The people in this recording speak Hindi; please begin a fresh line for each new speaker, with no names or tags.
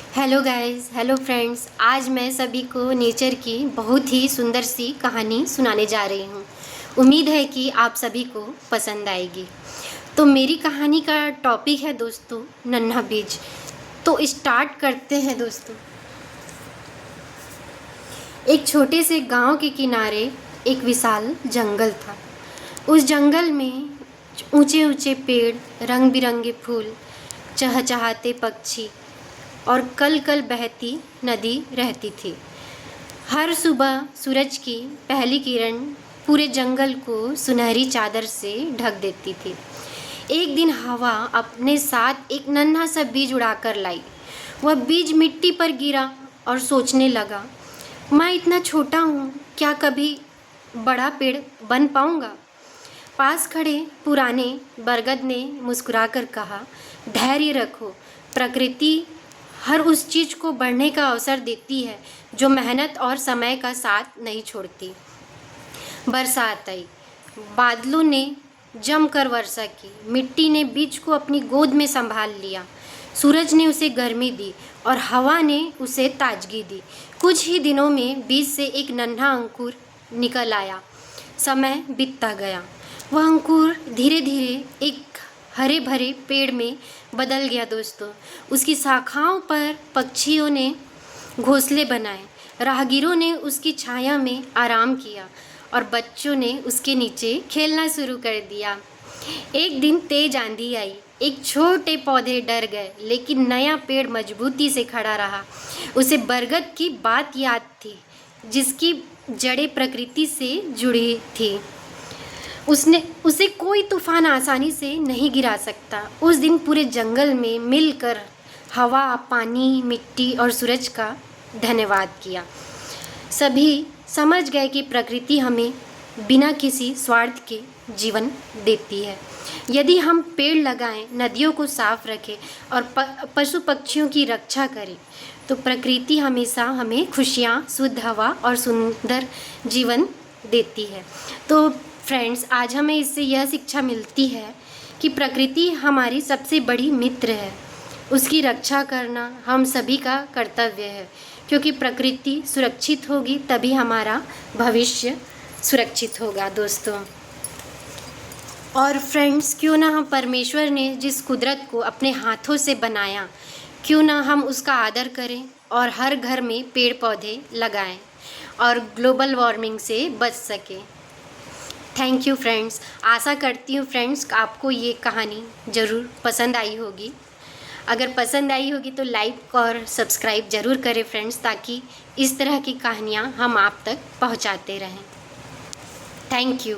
Hello guys, hello friends. आज मैं सभी को नेचर की बहुत ही सुंदर सी कहानी सुनाने जा रही हूँ। उम्मीद है कि आप सभी को पसंद आएगी। तो मेरी कहानी का टॉपिक है दोस्तों, नन्हा बीज। तो स्टार्ट करते हैं दोस्तों। एक छोटे से गांव के किनारे एक विशाल जंगल था। उस जंगल में ऊंचे ऊंचे पेड़, रंग बिरंगे फूल, चहचहाते पक्षी और कल कल बहती नदी रहती थी। हर सुबह सूरज की पहली किरण पूरे जंगल को सुनहरी चादर से ढक देती थी। एक दिन हवा अपने साथ एक नन्हा सा बीज उड़ाकर लाई। वह बीज मिट्टी पर गिरा और सोचने लगा, मैं इतना छोटा हूँ, क्या कभी बड़ा पेड़ बन पाऊँगा? पास खड़े पुराने बरगद ने मुस्कुराकर कहा, धैर्य रखो, प्रकृति हर उस चीज़ को बढ़ने का अवसर देती है जो मेहनत और समय का साथ नहीं छोड़ती। बरसात आई। बादलों ने जमकर वर्षा की। मिट्टी ने बीज को अपनी गोद में संभाल लिया। सूरज ने उसे गर्मी दी और हवा ने उसे ताजगी दी। कुछ ही दिनों में बीज से एक नन्हा अंकुर निकल आया। समय बीतता गया। वह अंकुर धीरे धीरे एक हरे भरे पेड़ में बदल गया दोस्तों। उसकी शाखाओं पर पक्षियों ने घोंसले बनाए, राहगीरों ने उसकी छाया में आराम किया और बच्चों ने उसके नीचे खेलना शुरू कर दिया। एक दिन तेज आंधी आई। एक छोटे पौधे डर गए, लेकिन नया पेड़ मजबूती से खड़ा रहा। उसे बरगद की बात याद थी, जिसकी जड़ें प्रकृति से जुड़ी थी। उसे कोई तूफान आसानी से नहीं गिरा सकता। उस दिन पूरे जंगल में मिलकर हवा, पानी, मिट्टी और सूरज का धन्यवाद किया। सभी समझ गए कि प्रकृति हमें बिना किसी स्वार्थ के जीवन देती है। यदि हम पेड़ लगाएं, नदियों को साफ रखें और पशु पक्षियों की रक्षा करें, तो प्रकृति हमेशा हमें खुशियाँ, शुद्ध हवा और सुंदर जीवन देती है। तो फ्रेंड्स, आज हमें इससे यह शिक्षा मिलती है कि प्रकृति हमारी सबसे बड़ी मित्र है। उसकी रक्षा करना हम सभी का कर्तव्य है, क्योंकि प्रकृति सुरक्षित होगी तभी हमारा भविष्य सुरक्षित होगा दोस्तों। और फ्रेंड्स, क्यों ना हम परमेश्वर ने जिस कुदरत को अपने हाथों से बनाया, क्यों ना हम उसका आदर करें और हर घर में पेड़ पौधे लगाएं और ग्लोबल वार्मिंग से बच सकें। Thank you friends. आशा करती हूँ फ्रेंड्स आपको ये कहानी ज़रूर पसंद आई होगी। अगर पसंद आई होगी तो लाइक और सब्सक्राइब ज़रूर करें फ्रेंड्स, ताकि इस तरह की कहानियाँ हम आप तक पहुँचाते रहें। Thank you.